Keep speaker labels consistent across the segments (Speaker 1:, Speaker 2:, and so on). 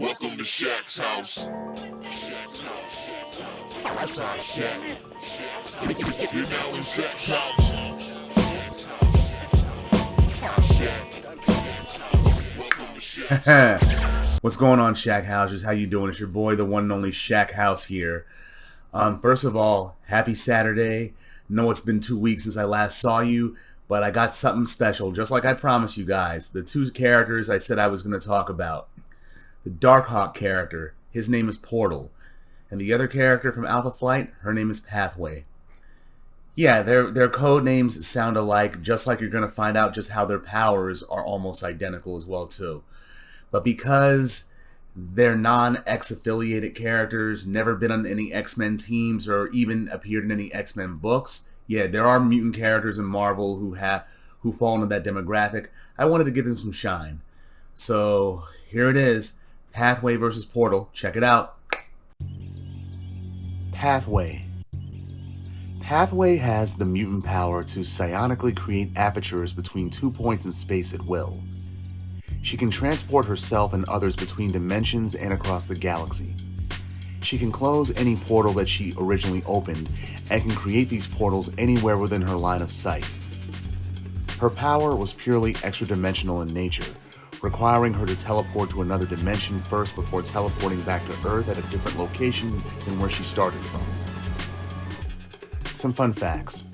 Speaker 1: Welcome to Shaq's house. Shaq's house. That's our Shaq. You're now in Shaq's house. Welcome to Shaq's house.
Speaker 2: What's going on, Shaq Houses? How you doing? It's your boy, the one and only Shaq House here. First of all, happy Saturday. Know it's been 2 weeks since I last saw you, but I got something special, just like I promised you guys. The two characters I said I was going to talk about. The Darkhawk character, his name is Portal. And the other character from Alpha Flight, her name is Pathway. Yeah, their code names sound alike, just like you're going to find out just how their powers are almost identical as well, too. But because they're non-X affiliated characters, never been on any X-Men teams or even appeared in any X-Men books, yeah, there are mutant characters in Marvel who fall into that demographic. I wanted to give them some shine. So here it is. Pathway versus Portal. Check it out. Pathway. Pathway has the mutant power to psionically create apertures between 2 points in space at will. She can transport herself and others between dimensions and across the galaxy. She can close any portal that she originally opened and can create these portals anywhere within her line of sight. Her power was purely extra-dimensional in nature, requiring her to teleport to another dimension first before teleporting back to Earth at a different location than where she started from. Some fun facts.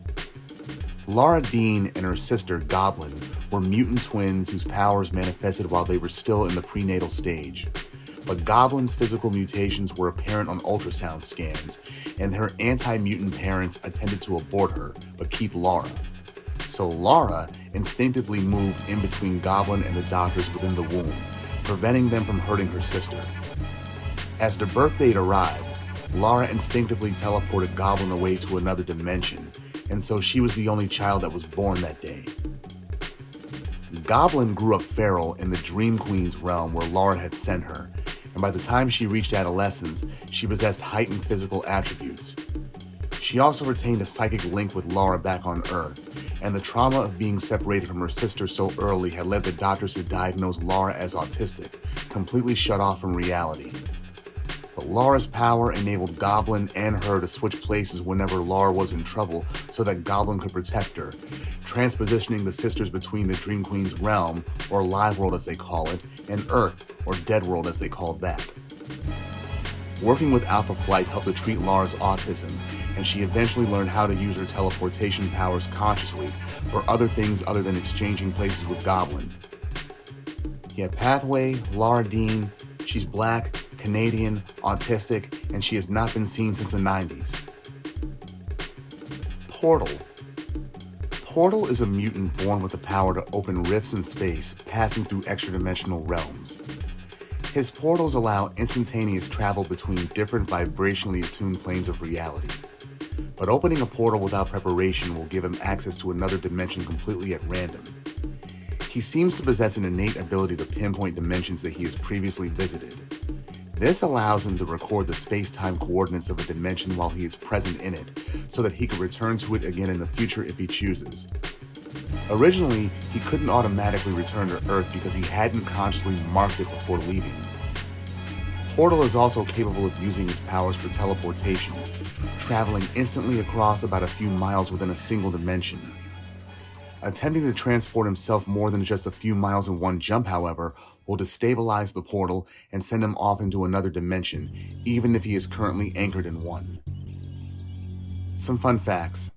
Speaker 2: Laura Dean and her sister Goblyn were mutant twins whose powers manifested while they were still in the prenatal stage. But Goblyn's physical mutations were apparent on ultrasound scans, and her anti-mutant parents attempted to abort her, but keep Laura. So Laura instinctively moved in between Goblyn and the doctors within the womb, preventing them from hurting her sister. As the birth date arrived, Laura instinctively teleported Goblyn away to another dimension, and so she was the only child that was born that day. Goblyn grew up feral in the Dream Queen's realm where Laura had sent her, and by the time she reached adolescence, she possessed heightened physical attributes. She also retained a psychic link with Laura back on Earth, and the trauma of being separated from her sister so early had led the doctors to diagnose Laura as autistic, completely shut off from reality. But Laura's power enabled Goblyn and her to switch places whenever Laura was in trouble so that Goblyn could protect her, transpositioning the sisters between the Dream Queen's realm, or Live World as they call it, and Earth, or Dead World as they called that. Working with Alpha Flight helped to treat Laura's autism, and she eventually learned how to use her teleportation powers consciously for other things other than exchanging places with Goblyn. Yet Pathway, Laura Dean, she's black, Canadian, autistic, and she has not been seen since the 90s. Portal. Portal is a mutant born with the power to open rifts in space, passing through extra-dimensional realms. His portals allow instantaneous travel between different vibrationally attuned planes of reality. But opening a portal without preparation will give him access to another dimension completely at random. He seems to possess an innate ability to pinpoint dimensions that he has previously visited. This allows him to record the space-time coordinates of a dimension while he is present in it, so that he can return to it again in the future if he chooses. Originally, he couldn't automatically return to Earth because he hadn't consciously marked it before leaving. Portal is also capable of using his powers for teleportation, traveling instantly across about a few miles within a single dimension. Attempting to transport himself more than just a few miles in one jump, however, will destabilize the portal and send him off into another dimension, even if he is currently anchored in one. Some fun facts.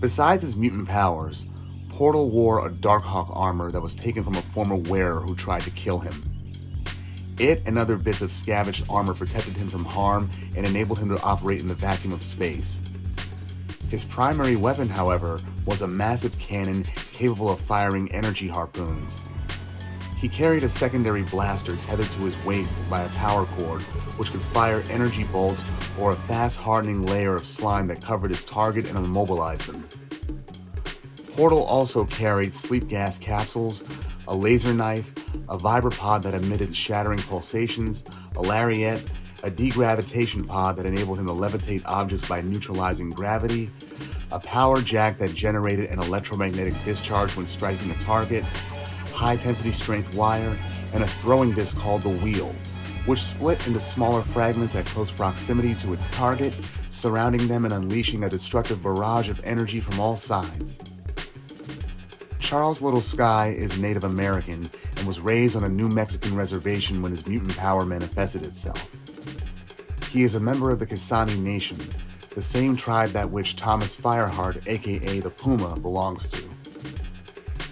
Speaker 2: Besides his mutant powers, Portal wore a Darkhawk armor that was taken from a former wearer who tried to kill him. It and other bits of scavenged armor protected him from harm and enabled him to operate in the vacuum of space. His primary weapon, however, was a massive cannon capable of firing energy harpoons. He carried a secondary blaster tethered to his waist by a power cord, which could fire energy bolts or a fast-hardening layer of slime that covered his target and immobilized them. Portal also carried sleep gas capsules, a laser knife, a vibrapod that emitted shattering pulsations, a lariat, a degravitation pod that enabled him to levitate objects by neutralizing gravity, a power jack that generated an electromagnetic discharge when striking a target, high-intensity strength wire, and a throwing disc called the Wheel, which split into smaller fragments at close proximity to its target, surrounding them and unleashing a destructive barrage of energy from all sides. Charles Little Sky is Native American and was raised on a New Mexican reservation when his mutant power manifested itself. He is a member of the Kasani Nation, the same tribe that which Thomas Fireheart, aka the Puma, belongs to.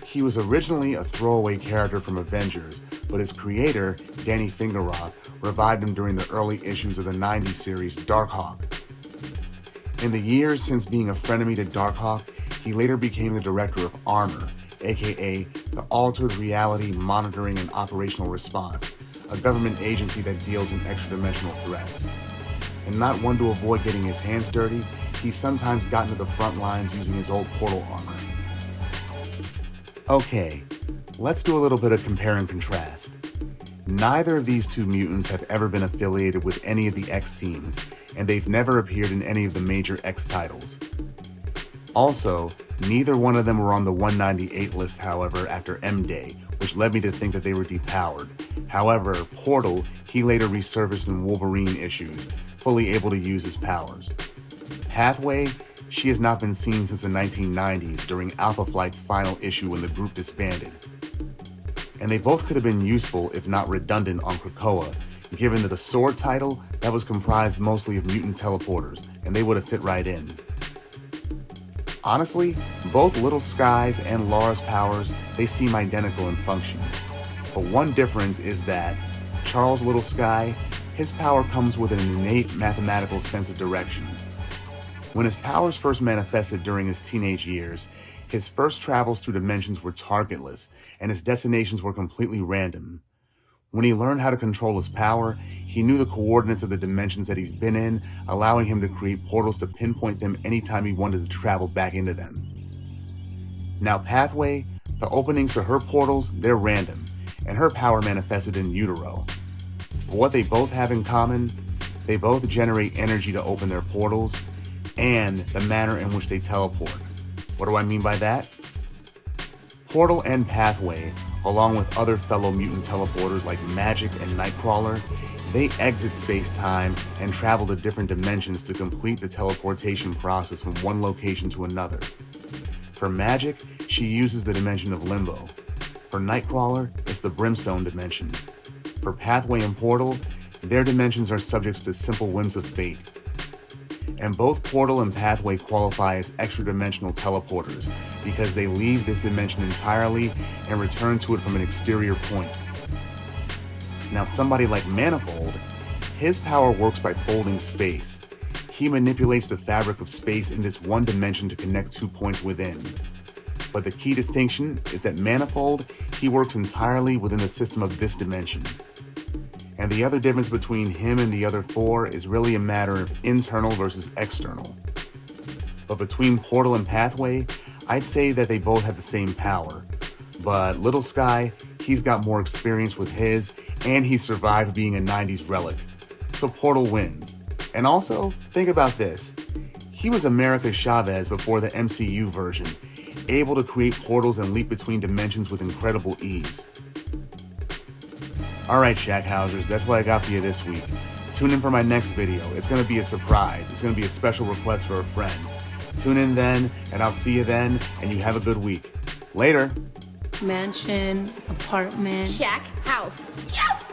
Speaker 2: He was originally a throwaway character from Avengers, but his creator, Danny Fingeroth, revived him during the early issues of the 90s series Darkhawk. In the years since being a frenemy to Darkhawk, he later became the director of Armor, aka the Altered Reality Monitoring and Operational Response, a government agency that deals in extra-dimensional threats. And not one to avoid getting his hands dirty, he's sometimes gotten to the front lines using his old portal armor. Okay, let's do a little bit of compare and contrast. Neither of these two mutants have ever been affiliated with any of the X teams, and they've never appeared in any of the major X titles. Also, neither one of them were on the 198 list, however, after M-Day, which led me to think that they were depowered. However, Portal, he later resurfaced in Wolverine issues, fully able to use his powers. Pathway, she has not been seen since the 1990s during Alpha Flight's final issue when the group disbanded. And they both could have been useful, if not redundant, on Krakoa, given that the Sword title, that was comprised mostly of mutant teleporters, and they would have fit right in. Honestly, both Little Sky's and Laura's powers, they seem identical in function. But one difference is that Charles Little Sky, his power comes with an innate mathematical sense of direction. When his powers first manifested during his teenage years, his first travels through dimensions were targetless, and his destinations were completely random. When he learned how to control his power, he knew the coordinates of the dimensions that he's been in, allowing him to create portals to pinpoint them anytime he wanted to travel back into them. Now Pathway, the openings to her portals, they're random, and her power manifested in utero. But what they both have in common, they both generate energy to open their portals, and the manner in which they teleport. What do I mean by that? Portal and Pathway, along with other fellow mutant teleporters like Magic and Nightcrawler, they exit space-time and travel to different dimensions to complete the teleportation process from one location to another. For Magic, she uses the dimension of Limbo. For Nightcrawler, it's the Brimstone dimension. For Pathway and Portal, their dimensions are subjects to simple whims of fate. And both Portal and Pathway qualify as extra-dimensional teleporters because they leave this dimension entirely and return to it from an exterior point. Now somebody like Manifold, his power works by folding space. He manipulates the fabric of space in this one dimension to connect 2 points within. But the key distinction is that Manifold, he works entirely within the system of this dimension. And the other difference between him and the other four is really a matter of internal versus external. But between Portal and Pathway, I'd say that they both have the same power. But Little Sky, he's got more experience with his, and he survived being a 90s relic. So Portal wins. And also, think about this. He was America's Chavez before the MCU version, able to create portals and leap between dimensions with incredible ease. Alright, Shackhousers, that's what I got for you this week. Tune in for my next video. It's going to be a surprise. It's going to be a special request for a friend. Tune in then, and I'll see you then, and you have a good week. Later.
Speaker 3: Mansion, apartment.
Speaker 4: Shack, house. Yes!